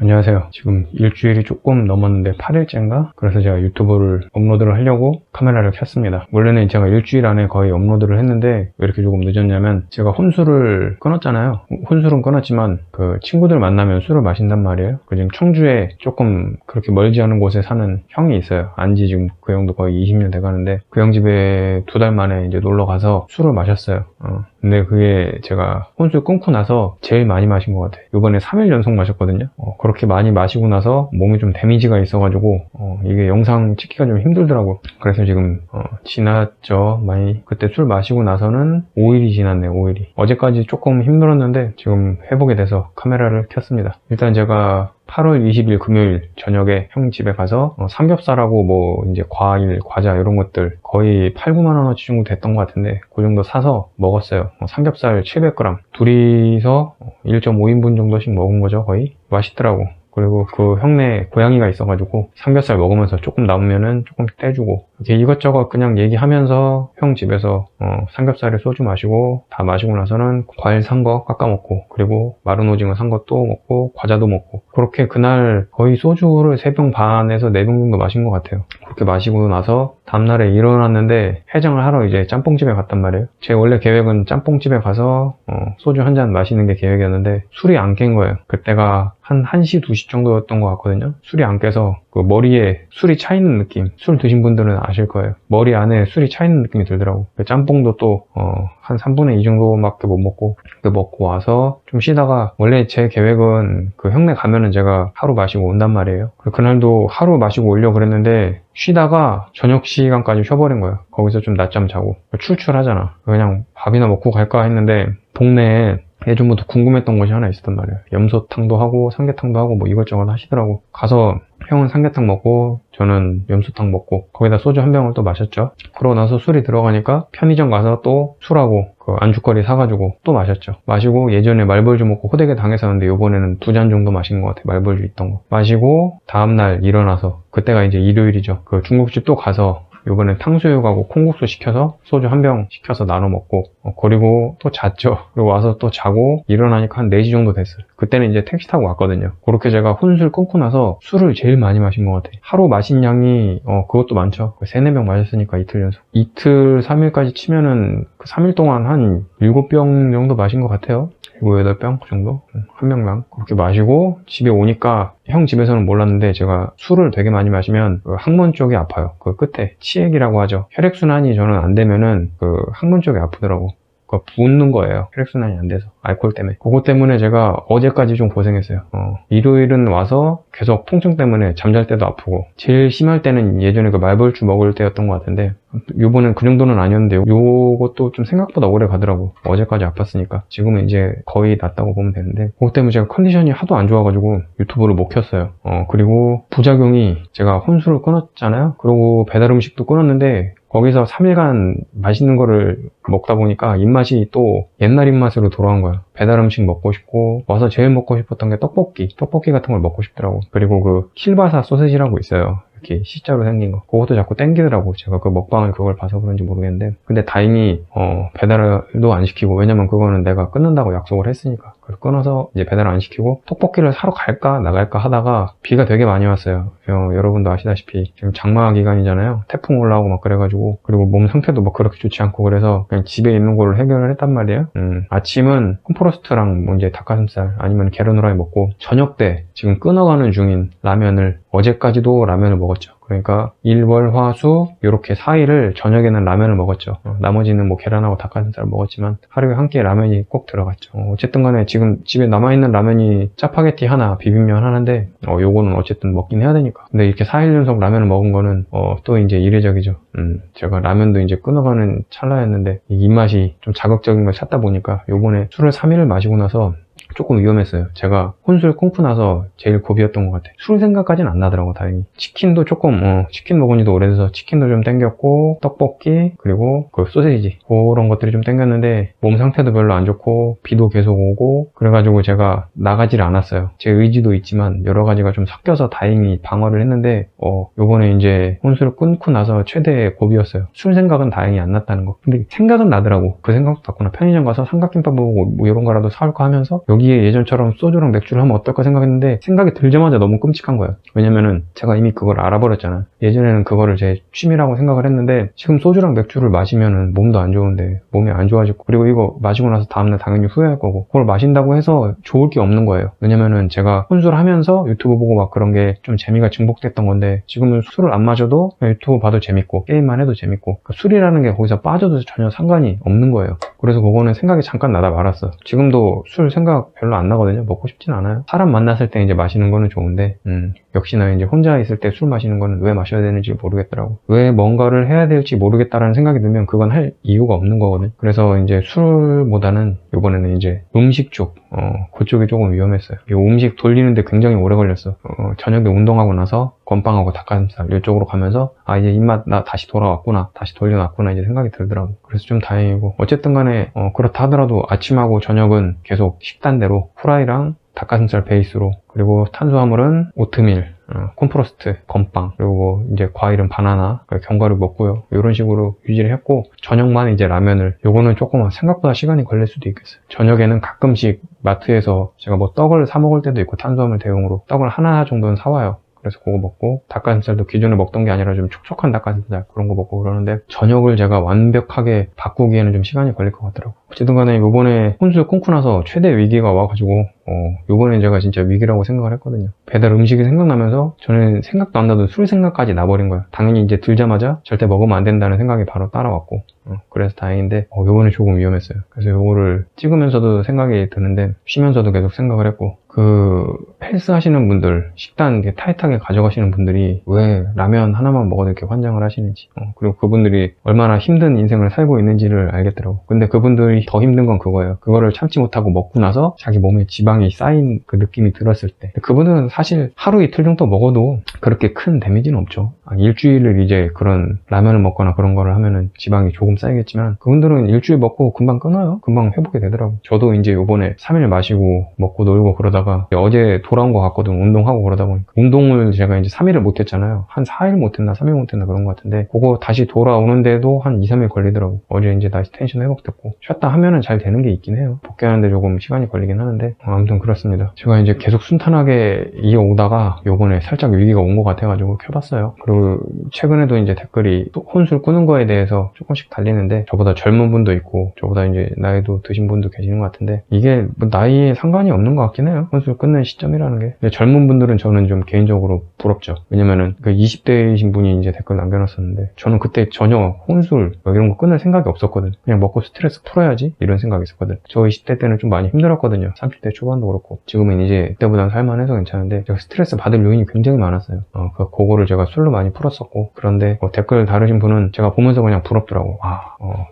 안녕하세요. 지금 일주일이 조금 넘었는데 8일째인가? 그래서 제가 유튜브를 업로드를 하려고 카메라를 켰습니다. 원래는 제가 일주일 안에 거의 업로드를 했는데 왜 이렇게 조금 늦었냐면 제가 혼술을 끊었잖아요. 혼술은 끊었지만 그 친구들 만나면 술을 마신단 말이에요. 지금 청주에 조금 그렇게 멀지 않은 곳에 사는 형이 있어요. 안지 지금 그 형도 거의 20년 돼가는데 그 형 집에 2달 만에 이제 놀러 가서 술을 마셨어요. 근데 그게 제가 혼술 끊고 나서 제일 많이 마신 것 같아요. 이번에 3일 연속 마셨거든요. 그렇게 많이 마시고 나서 몸이 좀 데미지가 있어가지고 이게 영상 찍기가 좀 힘들더라고요. 그래서 지금 지났죠. 많이 그때 술 마시고 나서는 5일이 지났네요. 5일이. 어제까지 조금 힘들었는데 지금 회복이 돼서 카메라를 켰습니다. 일단 제가 8월 20일 금요일 저녁에 형 집에 가서 삼겹살하고 뭐 이제 과일, 과자 이런 것들 거의 8, 9만 원어치 정도 됐던 것 같은데 그 정도 사서 먹었어요. 삼겹살 700g 둘이서 1.5인분 정도씩 먹은 거죠. 거의 맛있더라고. 그리고 그 형네 고양이가 있어가지고 삼겹살 먹으면서 조금 남으면은 조금 떼주고 이렇게 이것저것 그냥 얘기하면서 형 집에서 삼겹살에 소주 마시고 다 마시고 나서는 과일 산 거 깎아 먹고 그리고 마른 오징어 산 것도 먹고 과자도 먹고 그렇게 그날 거의 소주를 3병 반에서 4병 정도 마신 것 같아요. 그렇게 마시고 나서 다음날에 일어났는데 해장을 하러 이제 짬뽕집에 갔단 말이에요. 제 원래 계획은 짬뽕집에 가서 소주 한 잔 마시는 게 계획이었는데 술이 안 깬 거예요. 그때가 한 1시, 2시 정도였던 것 같거든요. 술이 안 깨서 그 머리에 술이 차있는 느낌. 술 드신 분들은 아실 거예요. 머리 안에 술이 차있는 느낌이 들더라고. 짬뽕도 또 한 3분의 2 정도밖에 못 먹고 먹고 와서 좀 쉬다가 원래 제 계획은 그 형네 가면은 제가 하루 마시고 온단 말이에요. 그날도 하루 마시고 오려고 그랬는데 쉬다가 저녁 시간까지 쉬어버린 거예요. 거기서 좀 낮잠 자고 출출하잖아. 그냥 밥이나 먹고 갈까 했는데 동네에 예전부터 궁금했던 곳이 하나 있었단 말이에요. 염소탕도 하고 삼계탕도 하고 뭐 이것저것 하시더라고. 가서 형은 삼계탕 먹고 저는 염소탕 먹고 거기다 소주 한 병을 또 마셨죠. 그러고 나서 술이 들어가니까 편의점 가서 또 술하고 그 안주거리 사가지고 또 마셨죠. 마시고 예전에 말벌주 먹고 호되게 당했었는데 이번에는 2잔 정도 마신 것 같아요. 말벌주 있던 거 마시고 다음날 일어나서 그때가 이제 일요일이죠. 그 중국집 또 가서 요번엔 탕수육하고 콩국수 시켜서 소주 한 병 시켜서 나눠 먹고 그리고 또 잤죠. 그리고 와서 또 자고 일어나니까 한 4시 정도 됐어요. 그때는 이제 택시 타고 왔거든요. 그렇게 제가 혼술 끊고 나서 술을 제일 많이 마신 것 같아요. 하루 마신 양이 그것도 많죠. 3, 4병 마셨으니까 이틀 연속. 이틀 3일까지 치면은 그 3일 동안 한 7병 정도 마신 것 같아요. 7, 8병 그 정도? 한 명당 그렇게 마시고 집에 오니까 형 집에서는 몰랐는데 제가 술을 되게 많이 마시면 그 항문 쪽이 아파요. 그 끝에 치액이라고 하죠. 혈액순환이 저는 안 되면은 그 항문 쪽이 아프더라고. 그 붓는 거예요. 혈액순환이 안 돼서 알코올 때문에. 그것 때문에 제가 어제까지 좀 고생했어요. 일요일은 와서 계속 통증 때문에 잠잘 때도 아프고 제일 심할 때는 예전에 그 말벌주 먹을 때였던 것 같은데 요번엔 그 정도는 아니었는데 요것도 좀 생각보다 오래 가더라고. 어제까지 아팠으니까. 지금은 이제 거의 낫다고 보면 되는데 그것 때문에 제가 컨디션이 하도 안 좋아가지고 유튜브를 못 켰어요. 그리고 부작용이 제가 혼술을 끊었잖아요. 그리고 배달 음식도 끊었는데 거기서 3일간 맛있는 거를 먹다 보니까 입맛이 또 옛날 입맛으로 돌아온 거야. 배달 음식 먹고 싶고 와서 제일 먹고 싶었던 게 떡볶이 같은 걸 먹고 싶더라고. 그리고 그 킬바사 소세지라고 있어요. 이렇게 C자로 생긴 거. 그것도 자꾸 땡기더라고. 제가 그 먹방을 그걸 봐서 그런지 모르겠는데 근데 다행히 배달도 안 시키고 왜냐면 그거는 내가 끊는다고 약속을 했으니까 그래서 끊어서 이제 배달 안 시키고 떡볶이를 사러 갈까 나갈까 하다가 비가 되게 많이 왔어요. 여러분도 아시다시피 지금 장마 기간이잖아요. 태풍 올라오고 막 그래가지고 그리고 몸 상태도 막 그렇게 좋지 않고 그래서 그냥 집에 있는 거를 해결을 했단 말이에요. 아침은 콤프로스트랑 뭐 이제 닭가슴살 아니면 계란 후라이 먹고 저녁 때 지금 끊어가는 중인 라면을 어제까지도 라면을 먹었죠. 그러니까 일월화수 이렇게 4일을 저녁에는 라면을 먹었죠. 나머지는 뭐 계란하고 닭가슴살을 먹었지만 하루에 한 끼 라면이 꼭 들어갔죠. 어쨌든 간에 지금 집에 남아있는 라면이 짜파게티 하나 비빔면 하나인데 요거는 어쨌든 먹긴 해야 되니까. 근데 이렇게 4일 연속 라면을 먹은 거는 또 이제 이례적이죠. 제가 라면도 이제 끊어가는 찰나였는데 입맛이 좀 자극적인 걸 찾다 보니까 요번에 술을 3일을 마시고 나서 조금 위험했어요. 제가 혼술 끊고 나서 제일 고비였던 것 같아요. 술 생각까지는 안 나더라고 다행히. 치킨도 조금 치킨 먹은 지도 오래돼서 치킨도 좀 땡겼고 떡볶이 그리고 그 소세지 그런 것들이 좀 땡겼는데 몸 상태도 별로 안 좋고 비도 계속 오고 그래가지고 제가 나가지를 않았어요. 제 의지도 있지만 여러 가지가 좀 섞여서 다행히 방어를 했는데 요번에 이제 혼술을 끊고 나서 최대의 고비였어요. 술 생각은 다행히 안 났다는 거. 근데 생각은 나더라고. 그 생각도 났구나. 편의점 가서 삼각김밥 먹고 뭐 이런 거라도 사올까 하면서 여기 여기에 예전처럼 소주랑 맥주를 하면 어떨까 생각했는데 생각이 들자마자 너무 끔찍한 거예요. 왜냐면은 제가 이미 그걸 알아버렸잖아요. 예전에는 그거를 제 취미라고 생각을 했는데 지금 소주랑 맥주를 마시면은 몸도 안 좋은데 몸이 안 좋아지고, 그리고 이거 마시고 나서 다음날 당연히 후회할 거고, 그걸 마신다고 해서 좋을 게 없는 거예요. 왜냐면은 제가 혼술을 하면서 유튜브 보고 막 그런 게 좀 재미가 증폭됐던 건데, 지금은 술을 안 마셔도 유튜브 봐도 재밌고 게임만 해도 재밌고, 그러니까 술이라는 게 거기서 빠져도 전혀 상관이 없는 거예요. 그래서 그거는 생각이 잠깐 나다 말았어. 지금도 술 생각 별로 안 나거든요. 먹고 싶진 않아요. 사람 만났을 때 이제 마시는 거는 좋은데 역시나 이제 혼자 있을 때 술 마시는 거는 왜 마셔야 되는지 모르겠더라고. 왜 뭔가를 해야 될지 모르겠다라는 생각이 들면 그건 할 이유가 없는 거거든. 그래서 이제 술보다는 이번에는 이제 음식 쪽, 그쪽이 조금 위험했어요. 이 음식 돌리는데 굉장히 오래 걸렸어. 저녁에 운동하고 나서 건빵하고 닭가슴살 이쪽으로 가면서 이제 입맛 나 다시 돌아왔구나, 다시 돌려놨구나 이제 생각이 들더라고. 그래서 좀 다행이고, 어쨌든 간에 그렇다 하더라도 아침하고 저녁은 계속 식단대로 후라이랑 닭가슴살 베이스로, 그리고 탄수화물은 오트밀, 콤프로스트, 건빵, 그리고 이제 과일은 바나나, 견과류 먹고요. 이런 식으로 유지를 했고, 저녁만 이제 라면을, 요거는 조금 생각보다 시간이 걸릴 수도 있겠어요. 저녁에는 가끔씩 마트에서 제가 뭐 떡을 사 먹을 때도 있고, 탄수화물 대용으로 떡을 하나 정도는 사와요. 그래서 그거 먹고, 닭가슴살도 기존에 먹던 게 아니라 좀 촉촉한 닭가슴살 그런 거 먹고 그러는데, 저녁을 제가 완벽하게 바꾸기에는 좀 시간이 걸릴 것 같더라고. 어쨌든 간에 요번에 혼술 끊고 나서 최대 위기가 와가지고 요번에 제가 진짜 위기라고 생각을 했거든요. 배달 음식이 생각나면서 저는 생각도 안 나던 술 생각까지 나버린 거예요. 당연히 이제 들자마자 절대 먹으면 안 된다는 생각이 바로 따라왔고, 그래서 다행인데 요번에 조금 위험했어요. 그래서 요거를 찍으면서도 생각이 드는데 쉬면서도 계속 생각을 했고, 헬스 하시는 분들, 식단 이렇게 타이트하게 가져가시는 분들이 왜 라면 하나만 먹어도 이렇게 환장을 하시는지, 그리고 그분들이 얼마나 힘든 인생을 살고 있는지를 알겠더라고. 근데 그분들이 더 힘든 건 그거예요. 그거를 참지 못하고 먹고 나서 자기 몸에 지방이 쌓인 그 느낌이 들었을 때, 그분들은 사실 하루 이틀 정도 먹어도 그렇게 큰 데미지는 없죠. 일주일을 이제 그런 라면을 먹거나 그런 거를 하면은 지방이 조금 쌓이겠지만, 그분들은 일주일 먹고 금방 끊어요. 금방 회복이 되더라고. 저도 이제 요번에 3일 마시고 먹고 놀고 그러다가 어제 돌아온 것 같거든. 운동하고 그러다 보니까. 운동을 제가 이제 3일을 못했잖아요. 한 4일 못했나 3일 못했나 그런 것 같은데, 그거 다시 돌아오는데도 한 2, 3일 걸리더라고. 어제 이제 다시 텐션 회복됐고, 쉬었다 하면은 잘 되는 게 있긴 해요. 복귀하는데 조금 시간이 걸리긴 하는데, 아무튼 그렇습니다. 제가 이제 계속 순탄하게 이어오다가 요번에 살짝 위기가 온 것 같아가지고 켜봤어요. 그리고 최근에도 이제 댓글이 또 혼술 끊은 거에 대해서 조금씩 달리는데, 저보다 젊은 분도 있고 저보다 이제 나이도 드신 분도 계시는 것 같은데, 이게 뭐 나이에 상관이 없는 것 같긴 해요. 혼술 끊는 시점이라는 게. 근데 젊은 분들은 저는 좀 개인적으로 부럽죠. 왜냐면은 그 20대이신 분이 이제 댓글 남겨놨었는데, 저는 그때 전혀 혼술 뭐 이런 거 끊을 생각이 없었거든. 그냥 먹고 스트레스 풀어야지 이런 생각이 있었거든. 저 20대 때는 좀 많이 힘들었거든요. 30대 초반도 그렇고. 지금은 이제 그때보다는 살만해서 괜찮은데, 제가 스트레스 받을 요인이 굉장히 많았어요. 그거를 제가 술로 많이 풀었었고. 그런데 댓글 다루신 분은 제가 보면서 그냥 부럽더라고.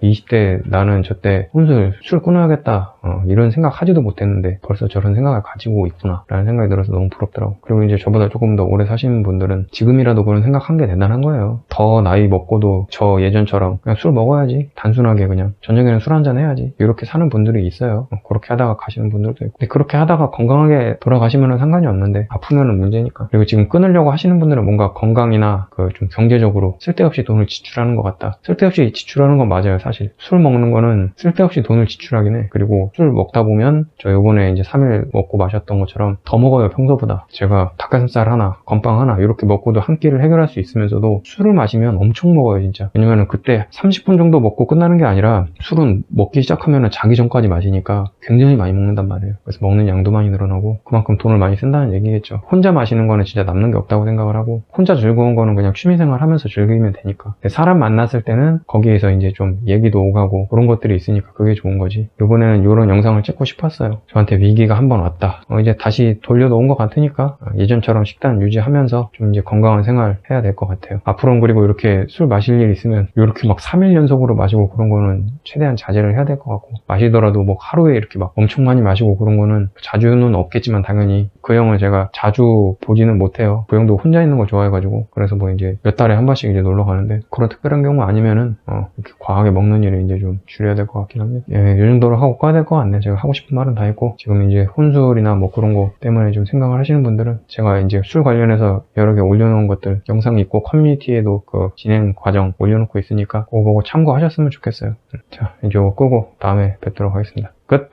20대 나는 저때 혼술 술 끊어야겠다 이런 생각 하지도 못했는데 벌써 저런 생각을 가지고 있구나 라는 생각이 들어서 너무 부럽더라고. 그리고 이제 저보다 조금 더 오래 사시는 분들은 지금이라도 그런 생각한 게 대단한 거예요. 더 나이 먹고도 저 예전처럼 그냥 술 먹어야지, 단순하게 그냥 저녁에는 술 한잔 해야지, 이렇게 사는 분들이 있어요. 그렇게 하다가 가시는 분들도 있고. 근데 그렇게 하다가 건강하게 돌아가시면 상관이 없는데, 아프면은 문제니까. 그리고 지금 끊으려고 하시는 분들은 뭔가 건강이나 좀 경제적으로 쓸데없이 돈을 지출하는 것 같다. 쓸데없이 지출하는 건 맞아요. 사실 술 먹는 거는 쓸데없이 돈을 지출하긴 해. 그리고 술 먹다 보면 저 요번에 이제 3일 먹고 마셨던 것처럼 더 먹어요, 평소보다. 제가 닭가슴살 하나, 건빵 하나 이렇게 먹고도 한 끼를 해결할 수 있으면서도 술을 마시면 엄청 먹어요, 진짜. 왜냐면은 그때 30분 정도 먹고 끝나는 게 아니라, 술은 먹기 시작하면은 자기 전까지 마시니까 굉장히 많이 먹는단 말이에요. 그래서 먹는 양도 많이 늘어나고 그만큼 돈을 많이 쓴다는 얘기겠죠. 혼자 마시는 거는 진짜 남는 게 없다고 생각을 하고, 혼자 즐거운 거는 그냥 취미생활 하면서 즐기면 되니까. 사람 만났을 때는 거기에서 이제 좀 얘기도 오가고 그런 것들이 있으니까 그게 좋은 거지. 이번에는 이런 영상을 찍고 싶었어요. 저한테 위기가 한번 왔다. 이제 다시 돌려놓은 것 같으니까 예전처럼 식단 유지하면서 좀 이제 건강한 생활 해야 될 것 같아요. 앞으로는 그리고 이렇게 술 마실 일 있으면 이렇게 막 3일 연속으로 마시고 그런 거는 최대한 자제를 해야 될 것 같고, 마시더라도 뭐 하루에 이렇게 막 엄청 많이 마시고 그런 거는 자주는 없겠지만 당연히 그 형을 제가 자주 보지는 못해요. 그 형도 혼자 있는 거 좋아해가지고. 그래서 뭐 이제 몇 달에 한 번씩 이제 놀러 가는데, 그런 특별한 경우 아니면은 이렇게 과하게 먹는 일을 이제 좀 줄여야 될 것 같긴 합니다. 이 정도로 하고 꺼야 될 것 같네. 제가 하고 싶은 말은 다 했고, 지금 이제 혼술이나 뭐 그런 거 때문에 좀 생각을 하시는 분들은 제가 이제 술 관련해서 여러 개 올려놓은 것들 영상이 있고, 커뮤니티에도 그 진행 과정 올려놓고 있으니까 그거 보고 참고하셨으면 좋겠어요. 자, 이제 이거 끄고 다음에 뵙도록 하겠습니다. 끝!